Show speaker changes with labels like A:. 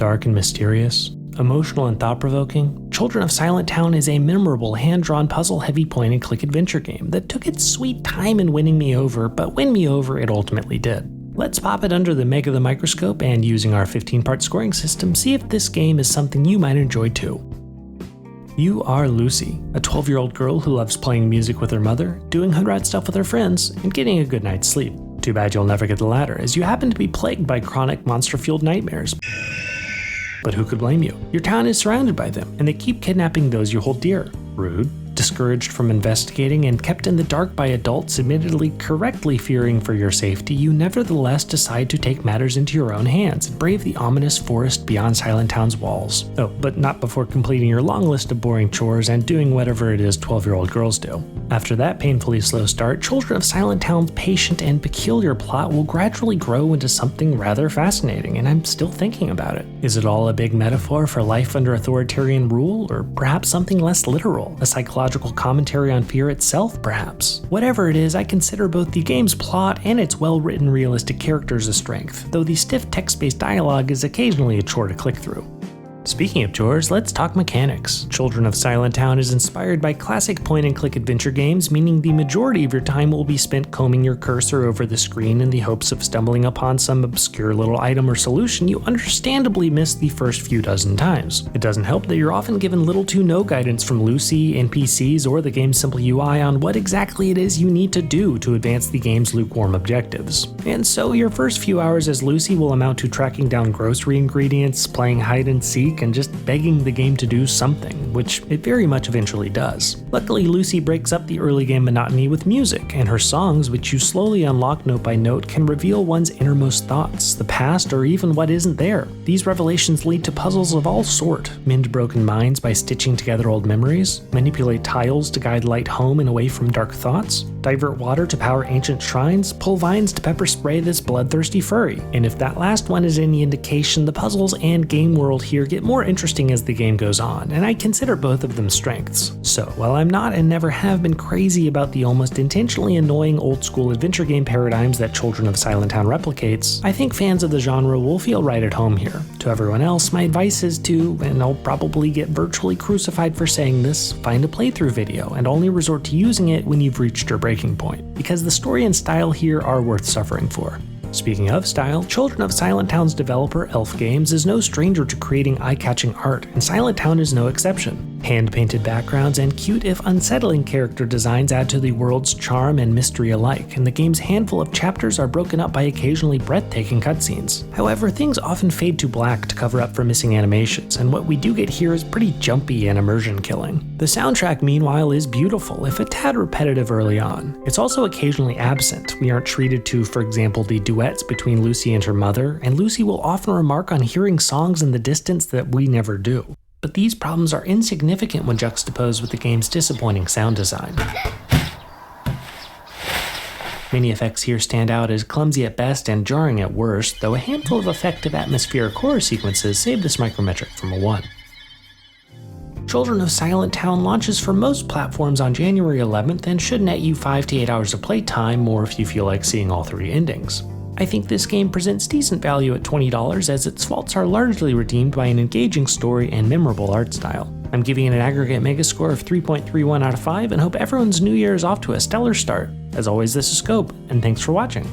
A: Dark and mysterious, emotional and thought-provoking, Children of Silentown is a memorable hand-drawn puzzle-heavy point-and-click adventure game that took its sweet time in winning me over, but win me over it ultimately did. Let's pop it under the meg of the microscope and, using our 15-part scoring system, see if this game is something you might enjoy too. You are Lucy, a 12-year-old girl who loves playing music with her mother, doing hood rat stuff with her friends, and getting a good night's sleep. Too bad you'll never get the latter, as you happen to be plagued by chronic monster-fueled nightmares. But who could blame you? Your town is surrounded by them, and they keep kidnapping those you hold dear. Rude. Discouraged from investigating and kept in the dark by adults admittedly correctly fearing for your safety, you nevertheless decide to take matters into your own hands and brave the ominous forest beyond Silentown's walls. Oh, but not before completing your long list of boring chores and doing whatever it is 12-year-old girls do. After that painfully slow start, Children of Silentown's patient and peculiar plot will gradually grow into something rather fascinating, and I'm still thinking about it. Is it all a big metaphor for life under authoritarian rule, or perhaps something less literal, a psychological commentary on fear itself, perhaps? Whatever it is, I consider both the game's plot and its well-written realistic characters a strength, though the stiff text-based dialogue is occasionally a chore to click through. Speaking of chores, let's talk mechanics. Children of Silentown is inspired by classic point-and-click adventure games, meaning the majority of your time will be spent combing your cursor over the screen in the hopes of stumbling upon some obscure little item or solution you understandably missed the first few dozen times. It doesn't help that you're often given little to no guidance from Lucy, NPCs, or the game's simple UI on what exactly it is you need to do to advance the game's lukewarm objectives. And so your first few hours as Lucy will amount to tracking down grocery ingredients, playing hide and seek, and just begging the game to do something, which it very much eventually does. Luckily, Lucy breaks up the early game monotony with music, and her songs, which you slowly unlock note by note, can reveal one's innermost thoughts, the past, or even what isn't there. These revelations lead to puzzles of all sort: mend broken minds by stitching together old memories, manipulate tiles to guide light home and away from dark thoughts, divert water to power ancient shrines, pull vines to pepper spray this bloodthirsty furry. And if that last one is any indication, the puzzles and game world here get more interesting as the game goes on, and I consider both of them strengths. So, while I'm not and never have been crazy about the almost intentionally annoying old-school adventure game paradigms that Children of Silentown replicates, I think fans of the genre will feel right at home here. To everyone else, my advice is to, and I'll probably get virtually crucified for saying this, find a playthrough video and only resort to using it when you've reached your breaking point, because the story and style here are worth suffering for. Speaking of style, Children of Silentown's developer, Elf Games, is no stranger to creating eye-catching art, and Silentown is no exception. Hand-painted backgrounds and cute if unsettling character designs add to the world's charm and mystery alike, and the game's handful of chapters are broken up by occasionally breathtaking cutscenes. However, things often fade to black to cover up for missing animations, and what we do get here is pretty jumpy and immersion-killing. The soundtrack, meanwhile, is beautiful, if a tad repetitive early on. It's also occasionally absent. We aren't treated to, for example, the duets between Lucy and her mother, and Lucy will often remark on hearing songs in the distance that we never do. But these problems are insignificant when juxtaposed with the game's disappointing sound design. Many effects here stand out as clumsy at best and jarring at worst, though a handful of effective atmospheric horror sequences save this micrometric from a 1. Children of Silentown launches for most platforms on January 11th and should net you 5 to 8 hours of playtime, more if you feel like seeing all 3 endings. I think this game presents decent value at $20, as its faults are largely redeemed by an engaging story and memorable art style. I'm giving it an aggregate megascore of 3.31 out of 5 and hope everyone's new year is off to a stellar start. As always, this is Scope, and thanks for watching.